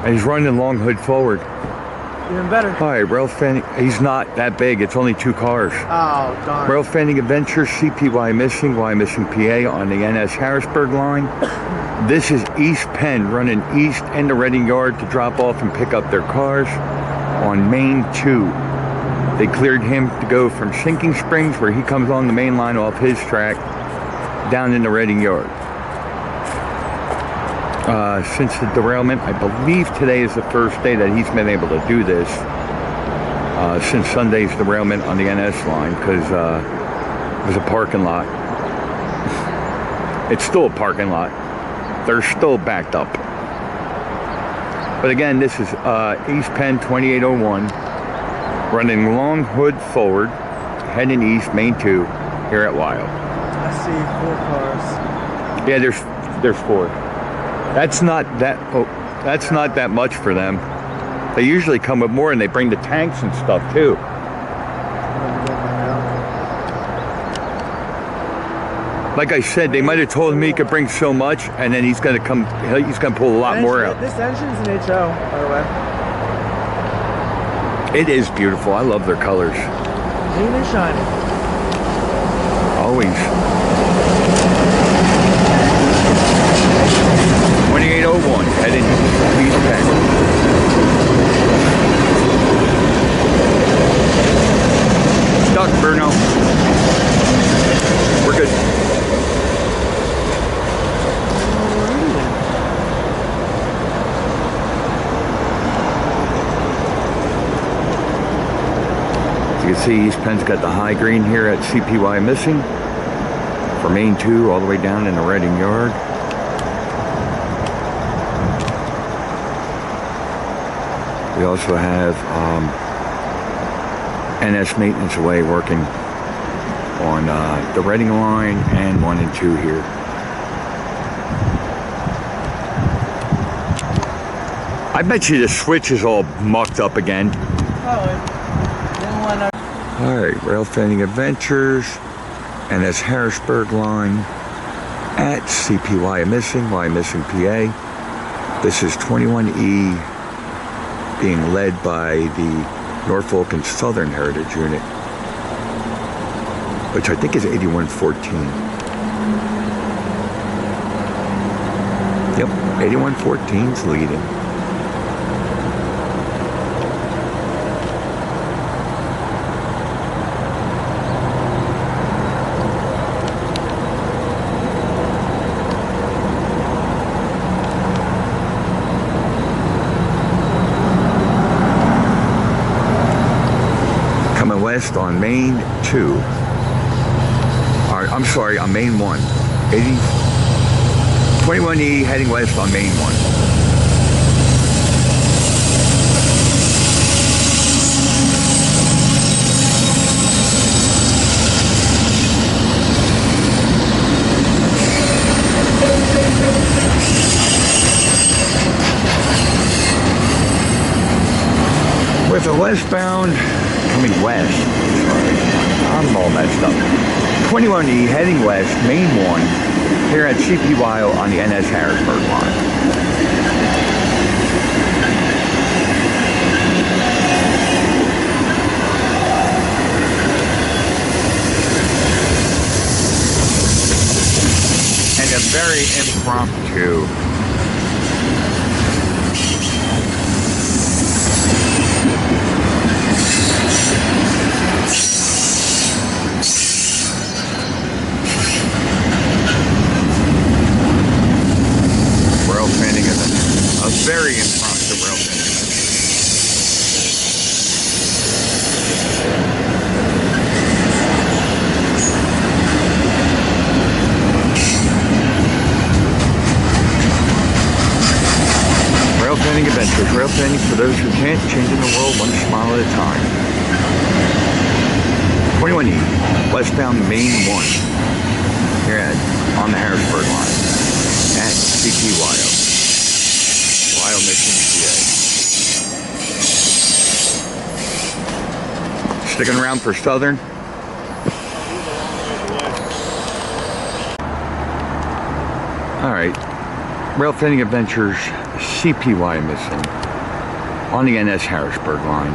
And he's running long hood forward. Even better. All right, rail fanning. He's not that big. It's only 2 cars. Oh, darn. Rail fanning adventures, CP Wyomissing, Wyomissing, PA on the NS Harrisburg Line. This is East Penn running east in the Reading Yard to drop off and pick up their cars on Main 2. They cleared him to go from Sinking Springs, where he comes on the main line off his track, down in the Reading Yard. Since the derailment, I believe today is the first day that he's been able to do this. Since Sunday's derailment on the NS line, because it was a parking lot. It's still a parking lot. They're still backed up. But again, this is East Penn 2801, running long hood forward, heading east, Main 2, here at Wyo. I see 4 cars. Yeah, there's 4. That's not that much for them. They usually come with more, and they bring the tanks and stuff too. Like I said, they might have told him he could bring so much, and then he's gonna pull a lot more out. This engine's an HO, by the way. It is beautiful. I love their colors. Clean and shiny. Always. 2801, heading East Penn. Stuck, Bruno. We're good. As you can see, East Penn's got the high green here at CP Wyomissing for Main 2 all the way down in the Reading Yard. We also have NS Maintenance Away working on the Reading line and 1 and 2 here. I bet you the switch is all mucked up again. Probably. Alright, Rail Fanning Adventures, NS Harrisburg Line at CP Wyomissing, Wyomissing, PA. This is 21E, being led by the Norfolk and Southern Heritage Unit, which I think is 8114. Yep, 8114's leading. West on Main 2. I'm sorry, on Main 1. 21E heading west on Main 1. With a westbound coming west, sorry, I'm all messed up. 21E heading west, Main 1, here at CP Wyo on the NS Harrisburg Line. And a very impromptu very impromptu rail fanning. Rail fanning adventures. Rail fanning for those who can't, changing the world one smile at a time. 21E, westbound Main 1, here on the Harrisburg Line at CP Wyo. Wyomissing, PA. Sticking around for Southern. All right. Rail Fanning Adventures CP Wyomissing on the NS Harrisburg Line.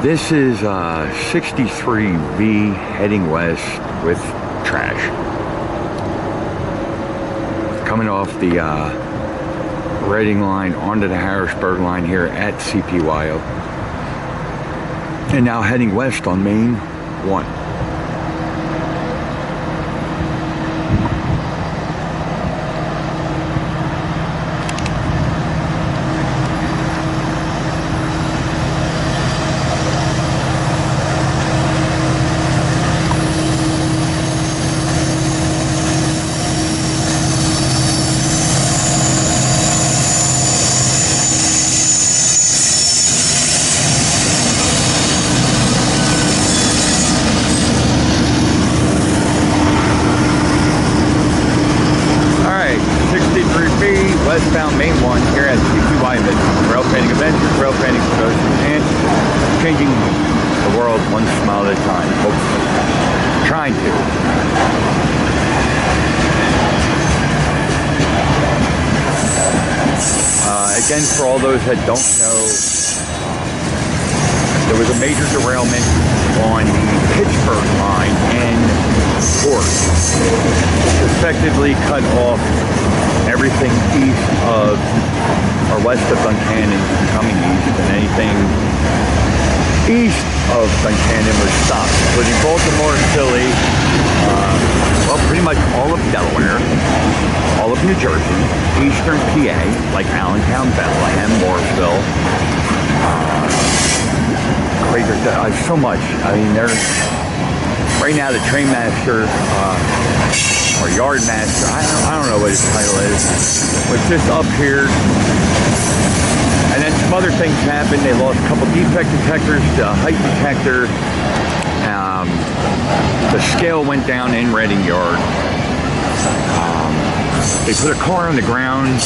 This is 63V heading west with trash. Coming off the Reading line onto the Harrisburg line here at CP Wyo. And now heading west on Main 1. Westbound Main 1 here at CP Wyomissing. Rail Fanning Adventures, Rail Fanning Promotions, and changing the world one smile at a time. Hopefully. Trying to. Again, for all those that don't know, there was a major derailment on the Pittsburgh line in Fort. Effectively cut off everything east of or west of Duncannon coming east, and anything east of Duncannon was stopped, including Baltimore, Philly, well, pretty much all of Delaware, all of New Jersey, eastern PA, like Allentown, Bethlehem, Mooresville, so much. I mean, there's right now the train master or yard master, I don't know what his title is, was just up here. And then some other things happened. They lost a couple defect detectors, the height detector. The scale went down in Reading Yard. They put a car on the ground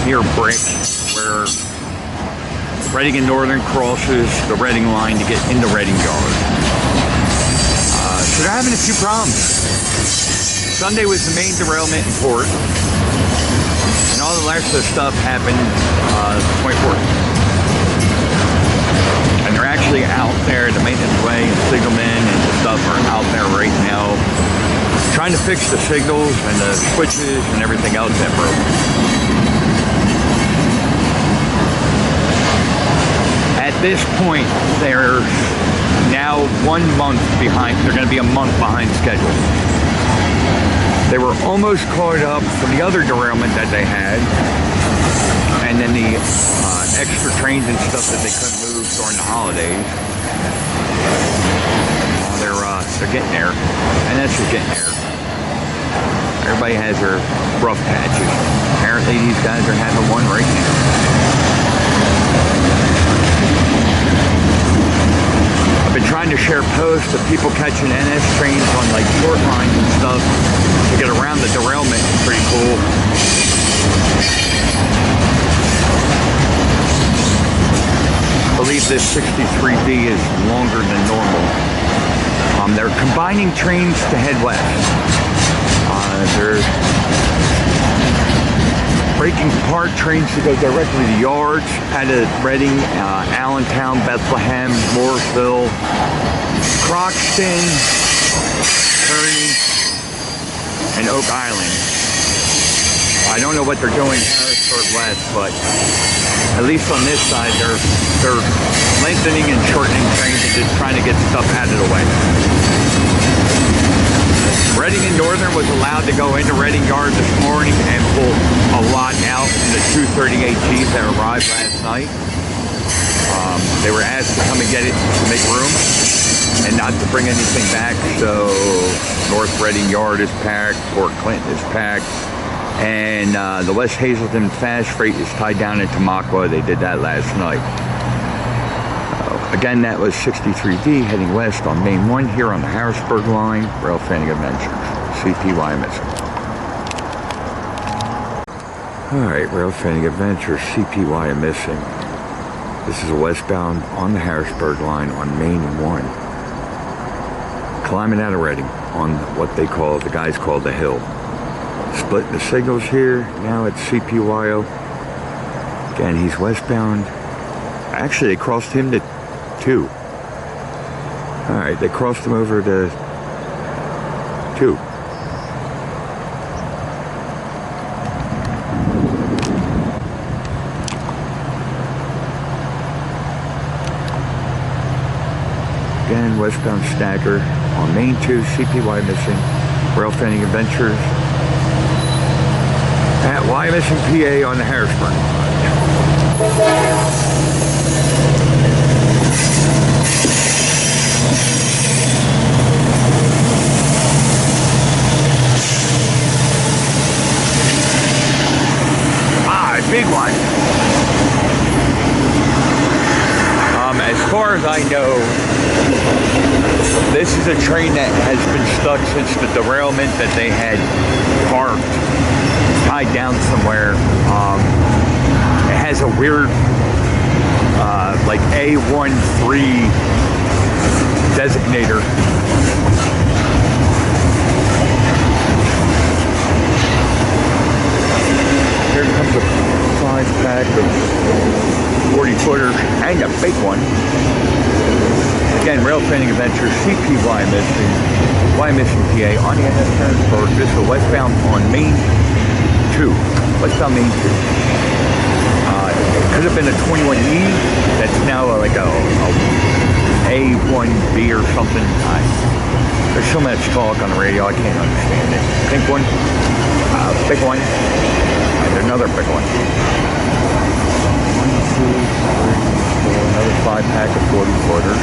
near Brick, where Reading and Northern crosses the Reading line to get into Reading Yard. So they're having a few problems. Sunday was the main derailment in Port, and all the rest of the stuff happened 24th. And they're actually out there, the maintenance way and signalmen and stuff are out there right now trying to fix the signals and the switches and everything else that broke. At this point, they're now 1 month behind. They're going to be a month behind schedule. They were almost caught up from the other derailment that they had, and then the extra trains and stuff that they couldn't move during the holidays. They're getting there, and that's just getting there. Everybody has their rough patches. Apparently, these guys are having one right now. I've been trying to share posts of people catching NS trains on like short lines and stuff to get around the derailment. It's pretty cool. I believe this 63B is longer than normal. They're combining trains to head west. They're breaking apart trains to go directly to yards out of Reading, Allentown, Bethlehem, Mooresville, Croxton, Kearney, and Oak Island. I don't know what they're doing Harrisburg West, but at least on this side, they're lengthening and shortening trains and just trying to get stuff out of the way. Reading and Northern was allowed to go into Reading Yard this morning and pull a lot out in the 238Gs that arrived last night. They were asked to come and get it to make room and not to bring anything back. So North Reading Yard is packed, Port Clinton is packed, and the West Hazelton Fast Freight is tied down in Tamaqua. They did that last night. Again, that was 63D heading west on Main 1 here on the Harrisburg line. Rail Fanning Adventures, CP Wyomissing. Alright, Rail Fanning Adventures, CP Wyomissing. This is a westbound on the Harrisburg line on Main 1. Climbing out of Reading on what the guys call the hill. Splitting the signals here. Now it's CPYO. Again, he's westbound. Actually, they crossed him to 2. Alright, they crossed him over to 2. Again, westbound stagger on Main 2, CP Wyomissing, Rail Fanning Adventures at Wyomissing, PA on the Harrisburg Line. Big one. As far as I know, this is a train that has been stuck since the derailment that they had parked, tied down somewhere. It has a weird, like A13 designator. Here comes a 5-pack of 40-footers and a big one. Again, Rail Fanning Adventures, CP Wyomissing, Wyomissing, PA on the NS Harrisburg. This is westbound on Main 2. Westbound Main 2. It could have been a 21E. That's now like a A1B or something. There's so much talk on the radio, I can't understand it. Pink one, big one. Another big one. 1, 2, 3, 4, another 5-pack of 40-footers.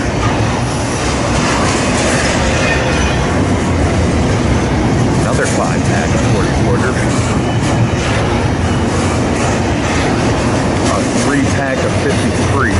Another 5-pack of 40-footers. A 3-pack of 53.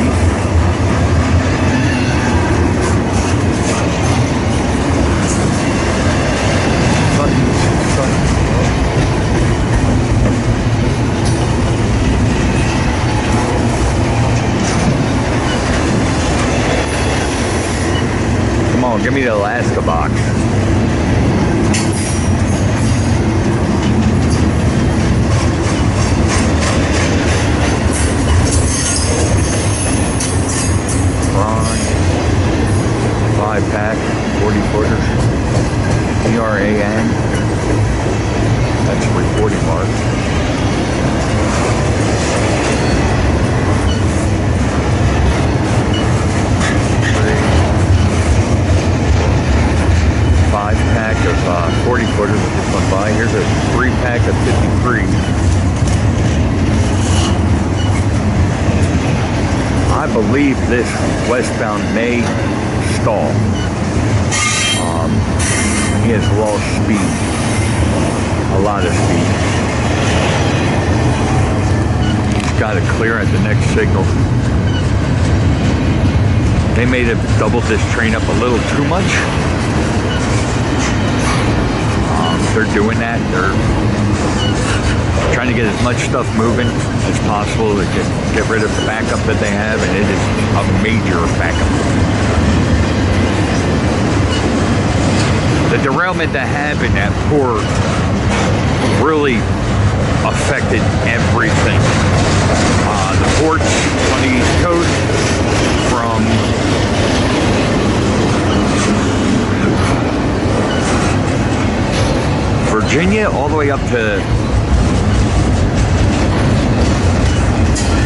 Give me the Alaska box. Ron, 5-pack, 40-footers. ERAN. That's a reporting mark. Pack of 40-footers that just went by. Here's a 3-pack of 53. I believe this westbound may stall. He has lost speed. A lot of speed. He's got to clear at the next signal. They may have doubled this train up a little too much. They're doing that. They're trying to get as much stuff moving as possible to get rid of the backup that they have, and it is a major backup. The derailment that happened at port really affected everything. The ports on the East Coast, from Virginia all the way up to,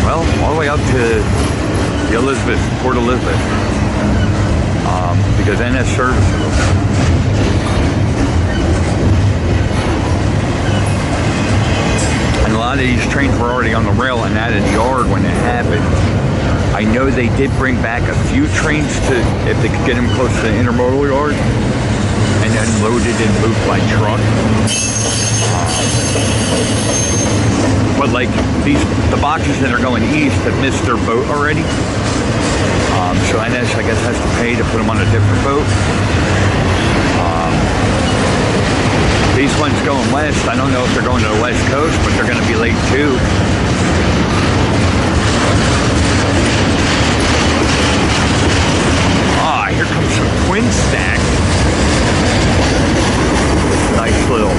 well, all the way up to the Elizabeth, Port Elizabeth, because NS services. And a lot of these trains were already on the rail and out of the yard when it happened. I know they did bring back a few trains to, if they could get them close to the intermodal yard, and then loaded and moved by truck. But like the boxes that are going east have missed their boat already. So NS, I guess, has to pay to put them on a different boat. These ones going west, I don't know if they're going to the west coast, but they're going to be late too. Here comes some twin stack. Nice little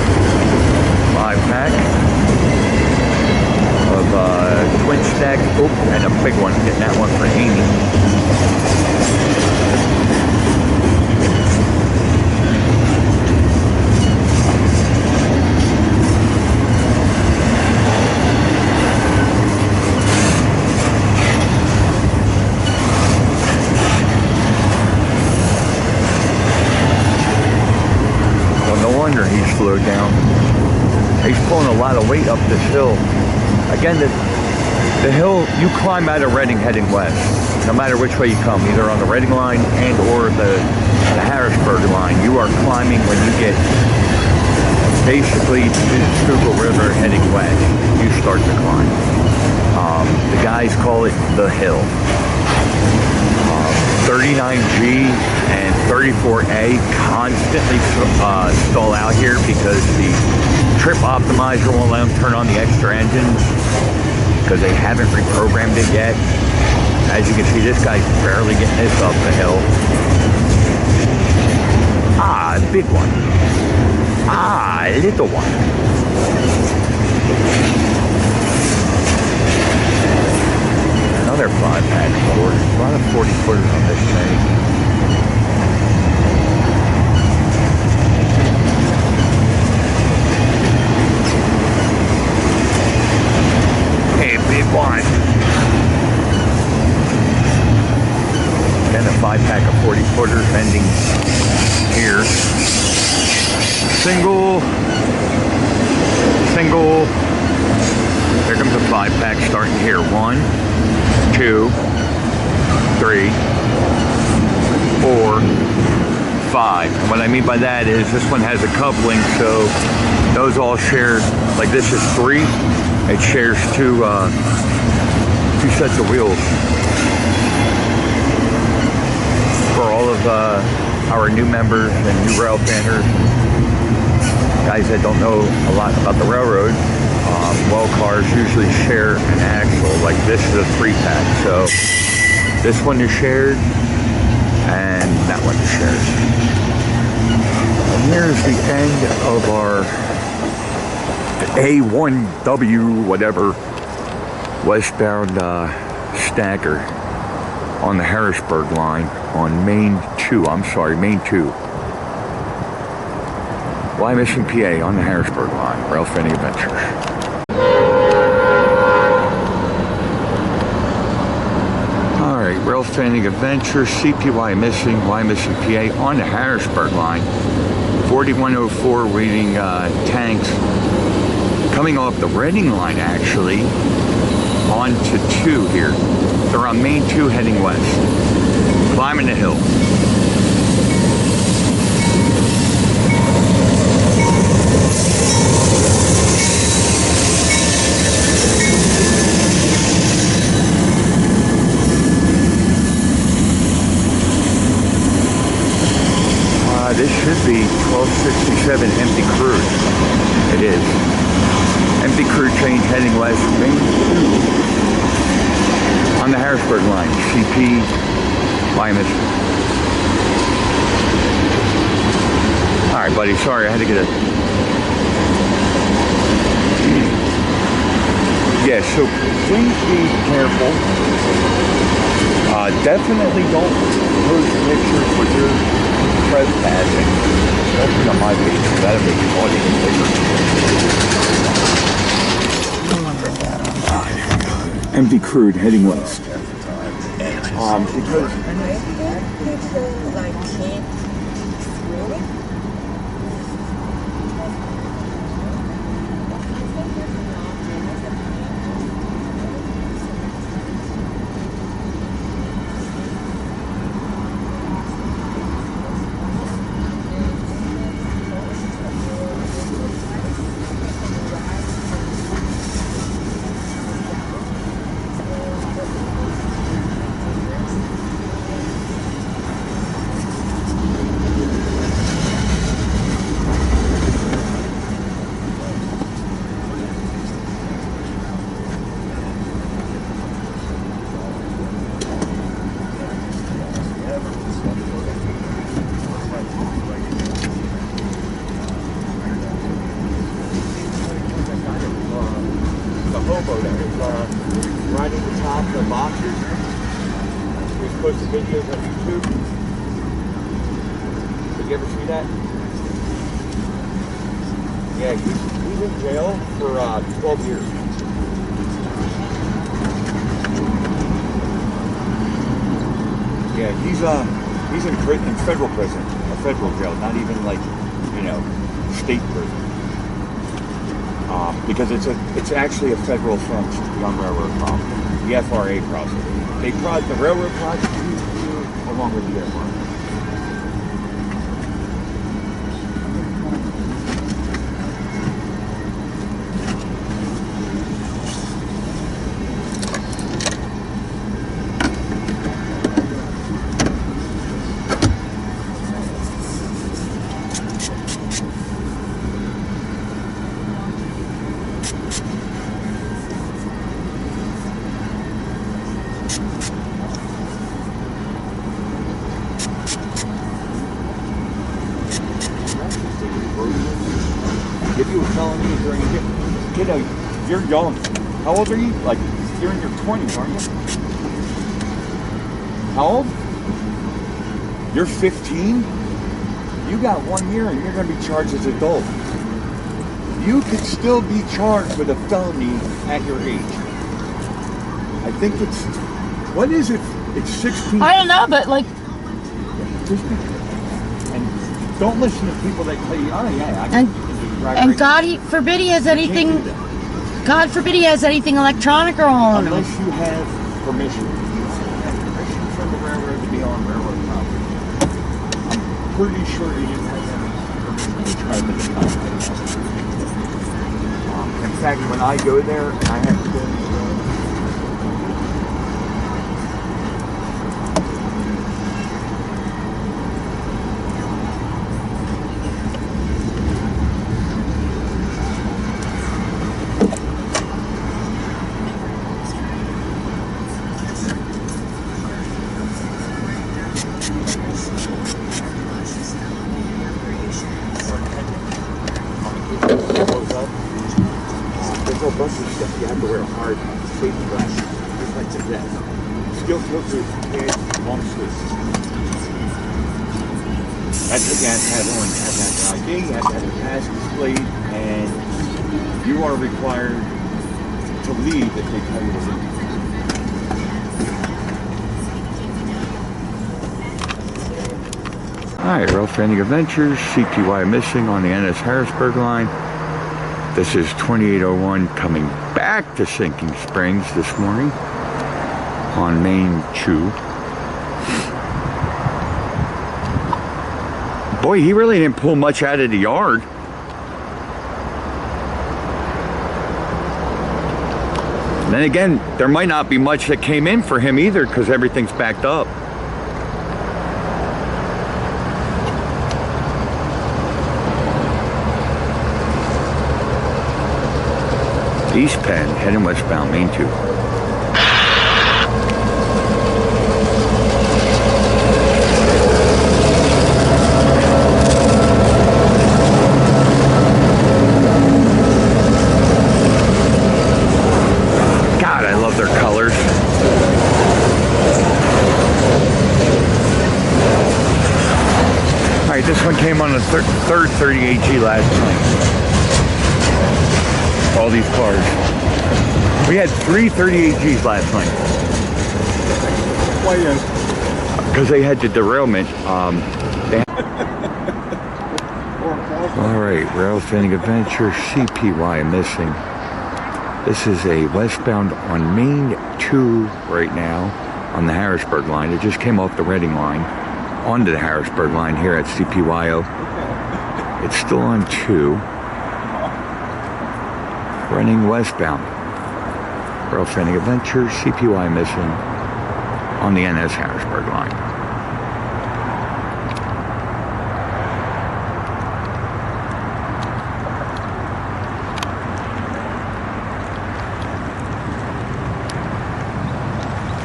5-pack. He's pulling a lot of weight up this hill. Again, the hill, you climb out of Reading heading west, no matter which way you come, either on the Reading line and or the Harrisburg line. You are climbing when you get basically to the Schuylkill River heading west. You start to climb. The guys call it the hill. 39G and 34A constantly stall out here because the trip optimizer won't let them turn on the extra engines because they haven't reprogrammed it yet. As you can see, this guy's barely getting this up the hill. Ah, big one. Ah, little one. Another 5-pack Ford. A lot of 40-footers on this thing. Hey, big one. Then a 5-pack of 40-footers ending here. Single. Here comes a 5-pack starting here. 1, 2, 3, 4, 5. And what I mean by that is this one has a coupling, so those all share, like this is 3, it shares two sets of wheels. For all of our new members and new rail fanners, guys that don't know a lot about the railroad, well, cars usually share an axle. Like this is a 3-pack, so this one is shared and that one is shared. And here's the end of our A1W whatever westbound stacker on the Harrisburg line on Main 2. Wyomissing, PA on the Harrisburg line. Rail Fanning Adventures. Alright, Rail Fanning Adventures, CP Wyomissing, PA on the Harrisburg line. 4104 reading tanks coming off the Reading line actually onto 2 here. They're on Main 2 heading west. Climbing the hill. This should be 1267 empty crude. It is. Empty crude change heading west, Main 2 on the Harrisburg line, CP Wyomissing. Alright, buddy, sorry, I had to get a... Yeah, so please be careful. Definitely don't post pictures with your trespassing. Especially on my page. That'll make the audience bigger. Empty crude heading west. Because people like kids, really? Riding the top of the boxes. We posted videos on YouTube. Did you ever see that? Yeah, he's in jail for 12 years. Yeah, he's in federal prison, a federal jail, not even like, state prison. because it's actually a federal offense to be on railroad property. The FRA prosecutes. The railroad prosecutes you along with the FRA. If you were telling me during kiddo, you're young. How old are you? Like, you're in your 20s, aren't you? How old? You're 15? You got 1 year and you're going to be charged as an adult. You could still be charged with a felony at your age. I think it's, what is it? It's 16. I don't know, but like... And don't listen to people that tell you, oh yeah, I can. And God forbid he has anything. God forbid he has anything electronic or on him. Unless you have permission. You have permission from the railroad to be on railroad property. I'm pretty sure he didn't have any permission to try to stop. In fact, when I go there, and I have to go to buses stuff, you have to wear a hard safety glasses, just like the vest. Steel toe boots, and long sleeves. That's what you have to have on. You have to have an ID, you have to have your pass displayed, and you are required to leave if they tell you to leave. Hi, Rail Fanning Adventures, CP Wyomissing on the NS Harrisburg Line. This is 2801 coming back to Sinking Springs this morning on Main 2. Boy, he really didn't pull much out of the yard. Then again, there might not be much that came in for him either because everything's backed up. East Penn, heading westbound, Main 2. God, I love their colors. All right, this one came on the third 38G last night. All these cars. We had 3 38Gs last night. Why? Because they had the derailment. All right, Rail Fanning Adventure, CP Wyomissing. This is a westbound on Main 2 right now on the Harrisburg line. It just came off the Reading line onto the Harrisburg line here at CPYO. It's still on 2. Running westbound. Rail Fanning Adventures, CP Wyomissing on the NS Harrisburg Line.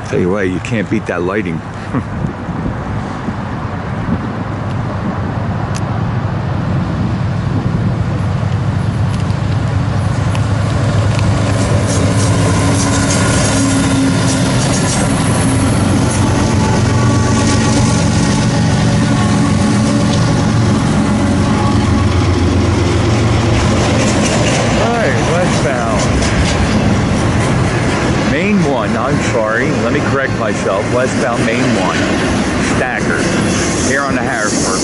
Tell you what, you can't beat that lighting. I'm sorry, let me correct myself. Westbound Main 1, Stacker, here on the Harrisburg.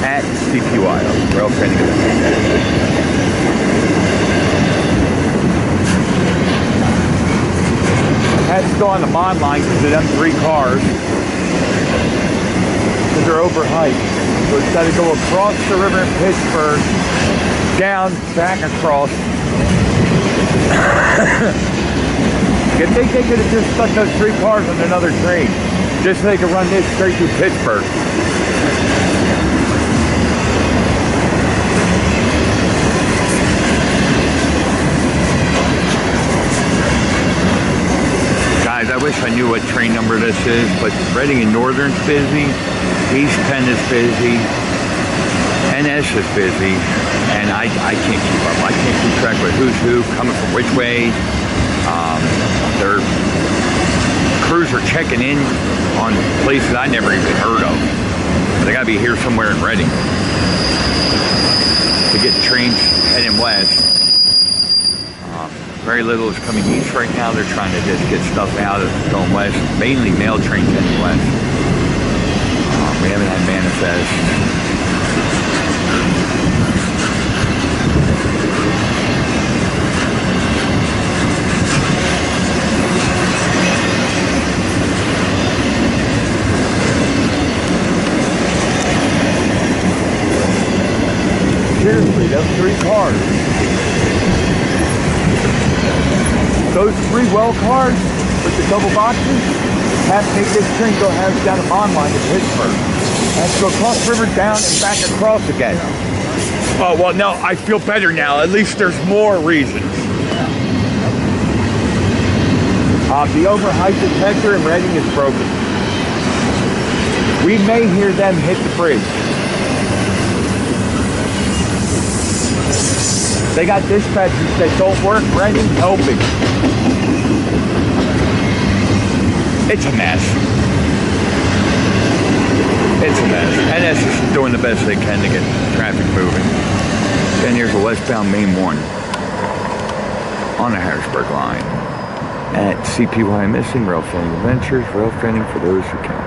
at CP Wyomissing, Rail Training Adventures. Had to go on the mod line because of them 3 cars. Because they're overhyped. So it's got to go across the river in Pittsburgh, down, back across. If they could have just stuck those 3 cars on another train, just so they could run this straight through Pittsburgh. Guys, I wish I knew what train number this is, but Reading and Northern's busy, East Penn is busy, NS is busy, and I can't keep up. I can't keep track with who's who, coming from which way. Their crews are checking in on places I never even heard of. They gotta be here somewhere in Reading to get trains heading west. Very little is coming east right now. They're trying to just get stuff out of going west, mainly mail trains heading west. We haven't had manifests. Seriously, those 3 cars. Those 3 well cars with the double boxes have to make this train go down a bond line to Pittsburgh. Has to go across the river, down, and back across again. Oh, well, no, I feel better now. At least there's more reasons. The overhyped detector in Reading is broken. We may hear them hit the bridge. They got dispatchers that don't work. Reading helping. It's a mess. It's a mess. NS is doing the best they can to get traffic moving. Then here's a westbound Main 1 on the Harrisburg Line at CP Wyomissing, Rail Training Adventures, rail training for those who can.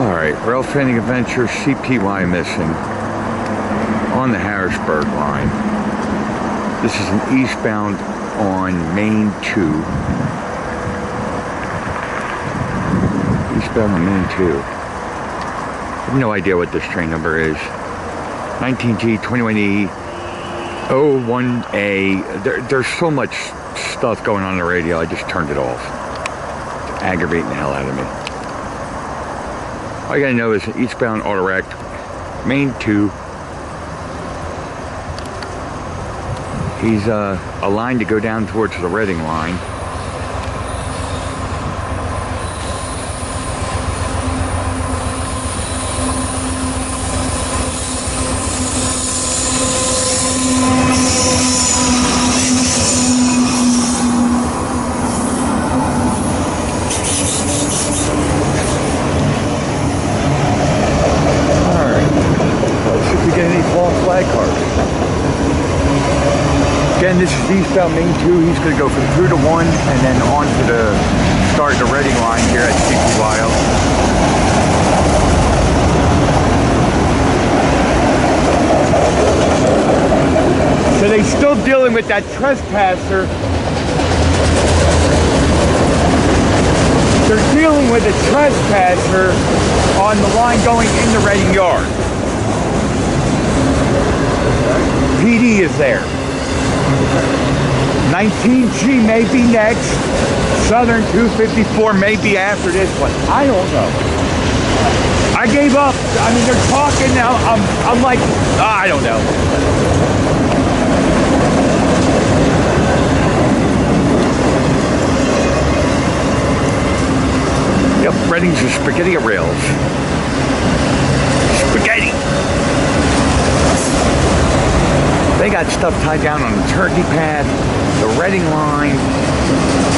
Alright, Rail Training Adventures, CP Wyomissing on the Harrisburg Line. This is an eastbound on Main 2. Eastbound on Main 2. I have no idea what this train number is. 19G, 21E, 01A. There's so much stuff going on the radio, I just turned it off. It's aggravating the hell out of me. All you gotta know is eastbound autorect, Main 2. He's aligned to go down towards the Reading line. Again, this is eastbound Main 2. He's going to go from 2 to 1 and then on to the start of the Reading line here at CP Wyomissing. So they're still dealing with that trespasser. They're dealing with a trespasser on the line going into Reading Yard. PD is there. 19G may be next. Southern 254 may be after this one. I don't know. I gave up. I mean, they're talking now. I'm like, I don't know. Yep, Reading's a spaghetti of rails. Spaghetti. They got stuff tied down on the Turkey Path, the Reading line,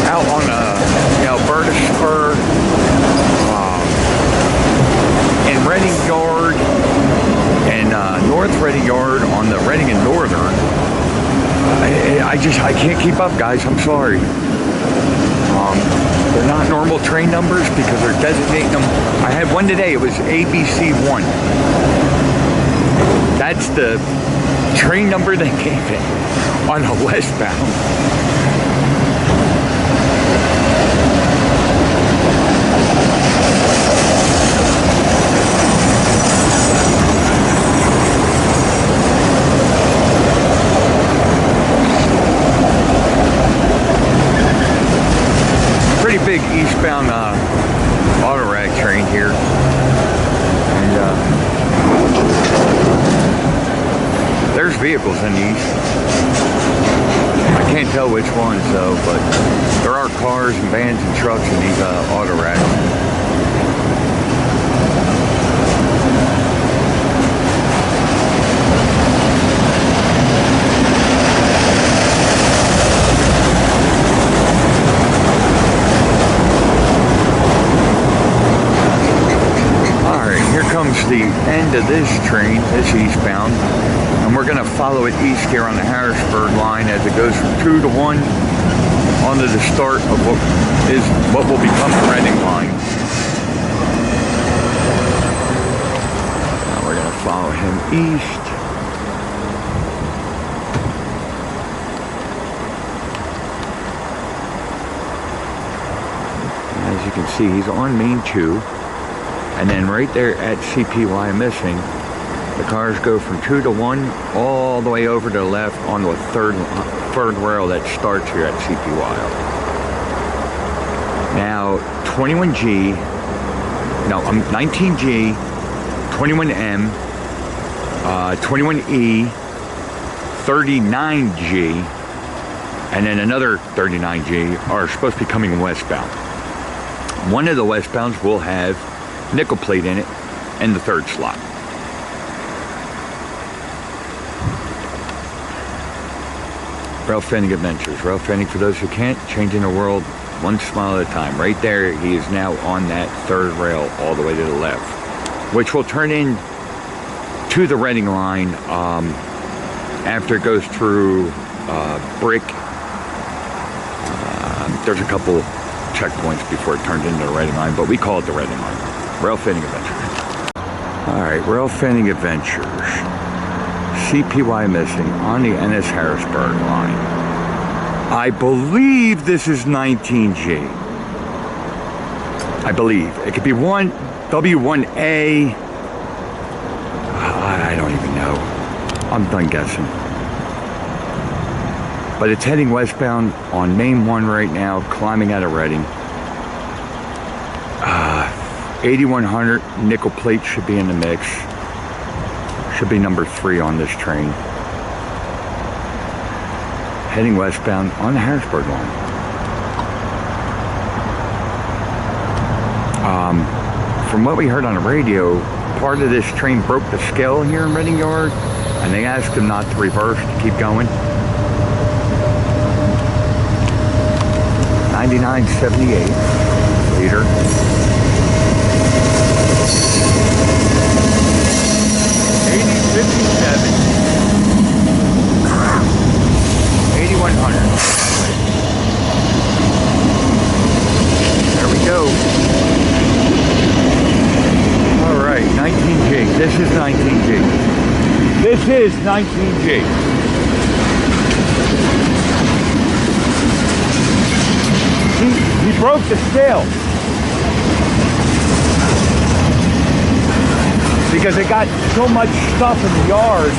out on the Alberta Spur, in Reading Yard, and North Reading Yard on the Reading and Northern. I can't keep up, guys. I'm sorry. They're not normal train numbers because they're designating them. I had one today, it was ABC1. That's the train number they gave it on a westbound. Pretty big eastbound auto rag train here, and there's vehicles in these. I can't tell which ones though, but there are cars and vans and trucks in these auto rags. Comes the end of this train, this eastbound, and we're going to follow it east here on the Harrisburg line as it goes from 2 to 1 onto the start of what will become the Reading line. Now we're going to follow him east. And as you can see, he's on Main 2. And then right there at CP Wyomissing, the cars go from 2 to 1 all the way over to the left onto a third rail that starts here at CP Wyo. Now 21G, no, 19G, 21M, 21E, 39G, and then another 39G are supposed to be coming westbound. One of the westbounds will have nickel plate in it in the third slot. Rail Fanning Adventures. Rail Fanning for those who can't, changing the world one smile at a time. Right there, he is now on that third rail all the way to the left, which will turn in to the Reading line after it goes through Brick. There's a couple checkpoints before it turns into the Reading line, but we call it the Reading line. Rail Fanning Adventures. Alright, Rail Fanning Adventures. CP Wyomissing on the NS Harrisburg line. I believe this is 19G. I believe. It could be W1A. I don't even know. I'm done guessing. But it's heading westbound on Main 1 right now, climbing out of Reading. 8100 nickel plate should be in the mix. Should be number 3 on this train. Heading westbound on the Harrisburg line. From what we heard on the radio, part of this train broke the scale here in Reading Yard, and they asked him not to reverse, to keep going. 99.78 liter. 8057 8100. There we go. All right, 19G. This is 19G. This is 19G. He broke the scale. Because it got so much stuff in the yard.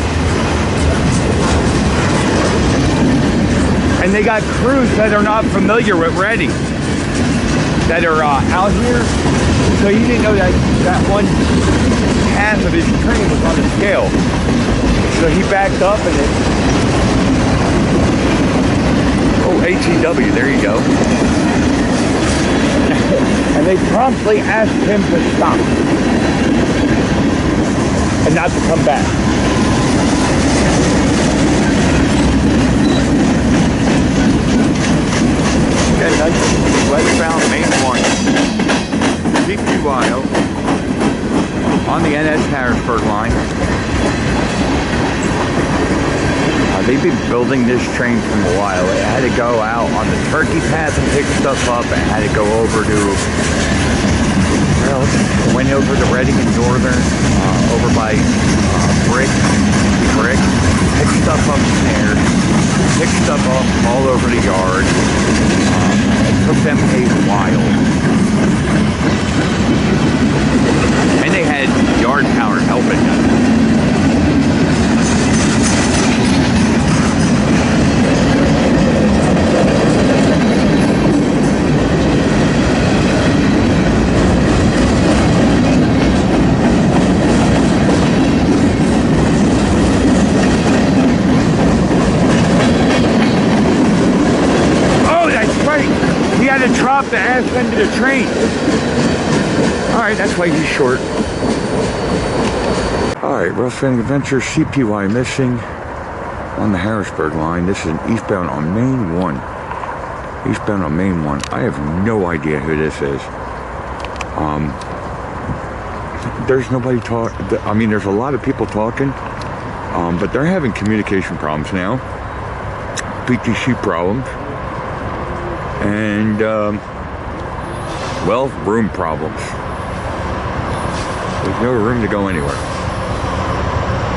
And they got crews that are not familiar with Reading that are out here. So he didn't know that one half of his train was on the scale. So he backed up and it... Oh, HEW, there you go. And they promptly asked him to stop. And not to come back. Okay, that's westbound Main 1, CP Wyo, on the NS Harrisburg line. They they've been building this train from a while. It had to go out on the Turkey Path and pick stuff up, and had to go over to, well, it went over to Reading and Northern, over by Brick, pick stuff up from there, pick stuff up all over the yard. It took them a while. And they had yard power helping them. To drop the ass end of the train. Alright, that's why he's short. Alright, Rough Ending Adventure, CP Wyomissing on the Harrisburg line. This is an eastbound on Main 1. Eastbound on Main 1. I have no idea who this is. There's nobody talk. I mean, there's a lot of people talking, but they're having communication problems now. PTC problems. And, well, room problems. There's no room to go anywhere.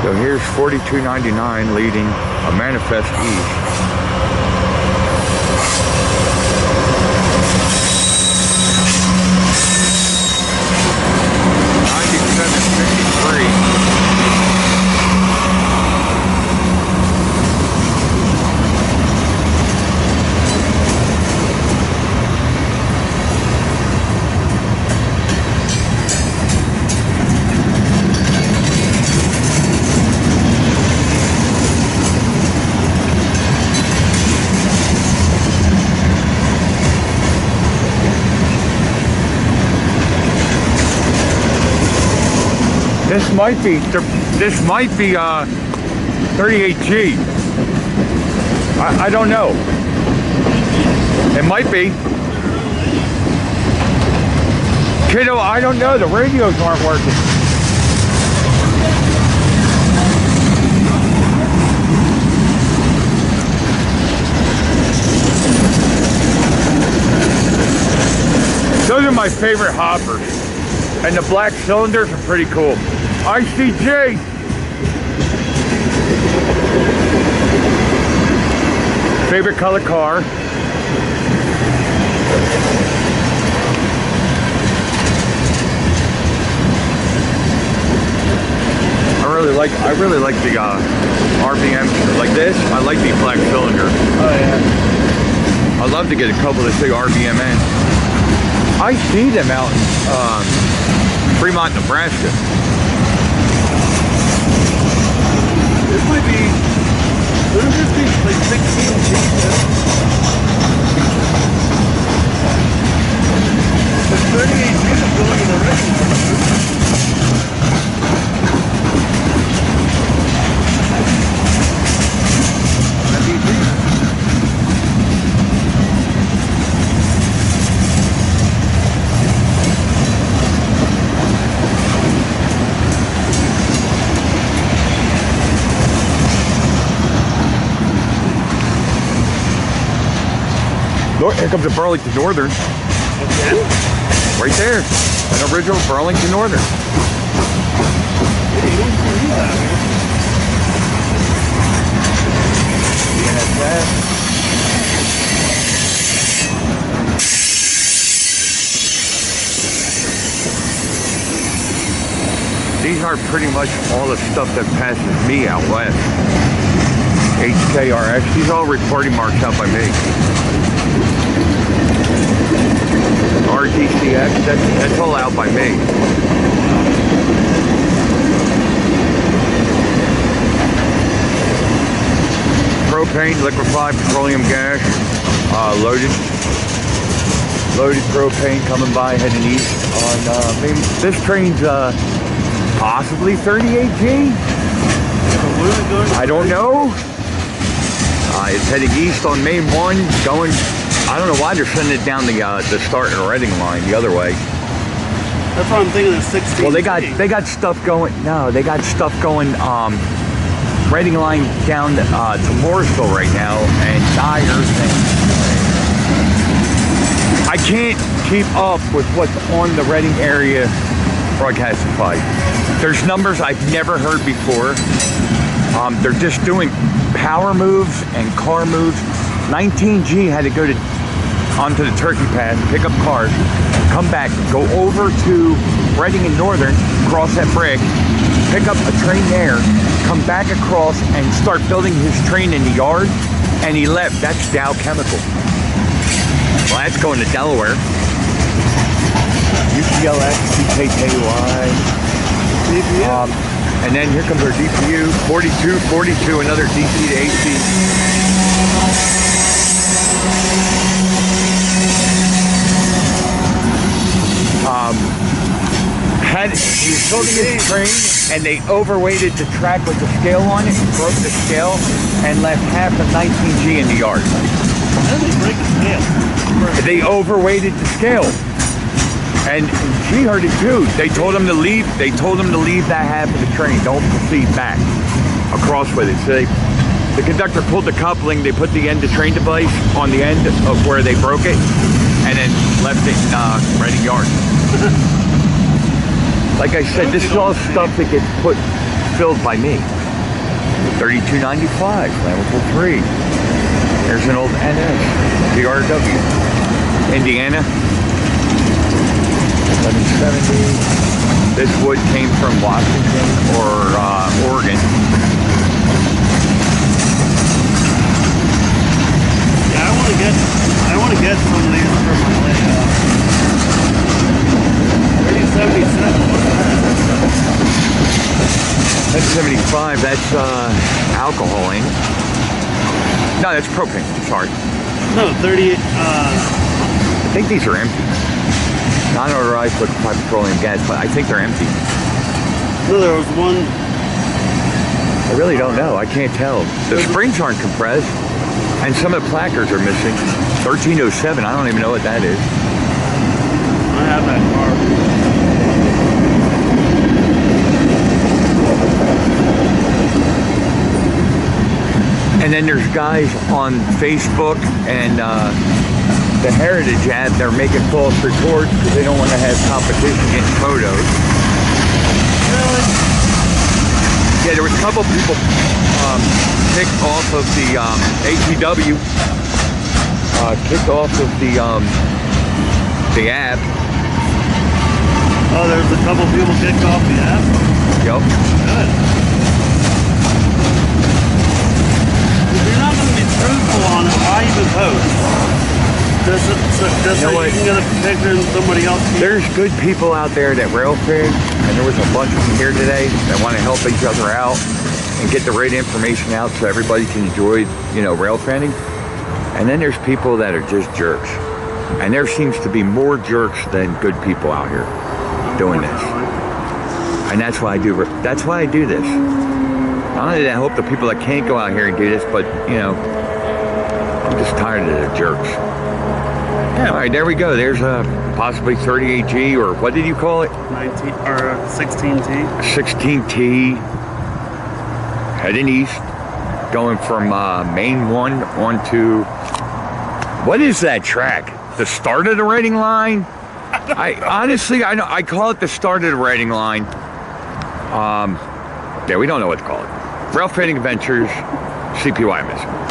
So here's 4299 leading a manifest east. This might be 38G. I don't know. It might be. Kiddo, I don't know. The radios aren't working. Those are my favorite hoppers. And the black cylinders are pretty cool. ICG. Favorite color car. I really like the RBM like this. I like the black cylinder. Oh yeah. I'd love to get a couple that say RBMN. I see them out in Fremont, Nebraska. This might be, wouldn't this be like 16G? The 38G is going in the right. Here comes a Burlington Northern. Again? Right there. An original Burlington Northern. Yeah, you don't see that. These are pretty much all the stuff that passes me out west. HKRX. These are all recording marks out by me. RTCX, that's all out by me. Propane, liquefied petroleum gas, loaded propane coming by heading east on, maybe this train's possibly 38G? I don't know. It's heading east on Main 1, going, I don't know why they're sending it down the start and Reading line the other way. That's what I'm thinking of 16. Well, they got stuff going. No, they got stuff going Reading line down to Mooresville right now, and Dyers, and I can't keep up with what's on the Reading area broadcastify. There's numbers I've never heard before. They're just doing power moves and car moves. 19G had to go onto the Turkey Pass, pick up cars, come back, go over to Reading and Northern, cross that bridge, pick up a train there, come back across and start building his train in the yard, and he left. That's Dow Chemical. Well, that's going to Delaware. UCLX, CKKY. And then here comes our DPU, 42, another DC to AC. He was building his train, and they overweighted the track with the scale on it, broke the scale, and left half of 19G in the yard. How did they break the scale? They overweighted the scale. And she heard it too. They told him to leave. They told him to leave that half of the train. Don't proceed back across with it. So the conductor pulled the coupling. They put the end of train device on the end of where they broke it, and then left it in Reading Yard. Like I said, this is all stuff that gets filled by me. 3295, Level 3. There's an old NS, PRW, Indiana. 1170. This wood came from Washington or Oregon. Yeah, I want to get some of these for my layout. 3077. That's 75. That's alcohol, ain't it? No, that's propane. Sorry. No, 38. I think these are empty. Non-odorized liquefied petroleum gas, but I think they're empty. No, there was one. I really don't know. I can't tell. The springs aren't compressed, and some of the placards are missing. 1307. I don't even know what that is. I have that car. And then there's guys on Facebook and the Heritage app. They're making false reports because they don't want to have competition getting photos. Really? Yeah, there was a couple people kicked off of the ATW, kicked off of the app. Oh, there's a couple people kicked off the app? Yep. Good. If you're not going to be truthful on it, why even post? Just so you can get a picture and somebody else can. There's good people out there that rail fan, and there was a bunch of them here today that want to help each other out and get the right information out so everybody can enjoy, rail fanning. And then there's people that are just jerks. And there seems to be more jerks than good people out here doing this. And that's why I do this. Not only that, I hope the people that can't go out here and do this, but I'm just tired of the jerks. Yeah. All right, there we go. There's possibly 38G, or what did you call it? 19 or 16T. 16T. Heading east, going from Main 1 onto, what is that track? The start of the Reading line? I call it the start of the Reading line. Yeah, we don't know what to call it. Rail Fanning Adventures, CP Wyomissing.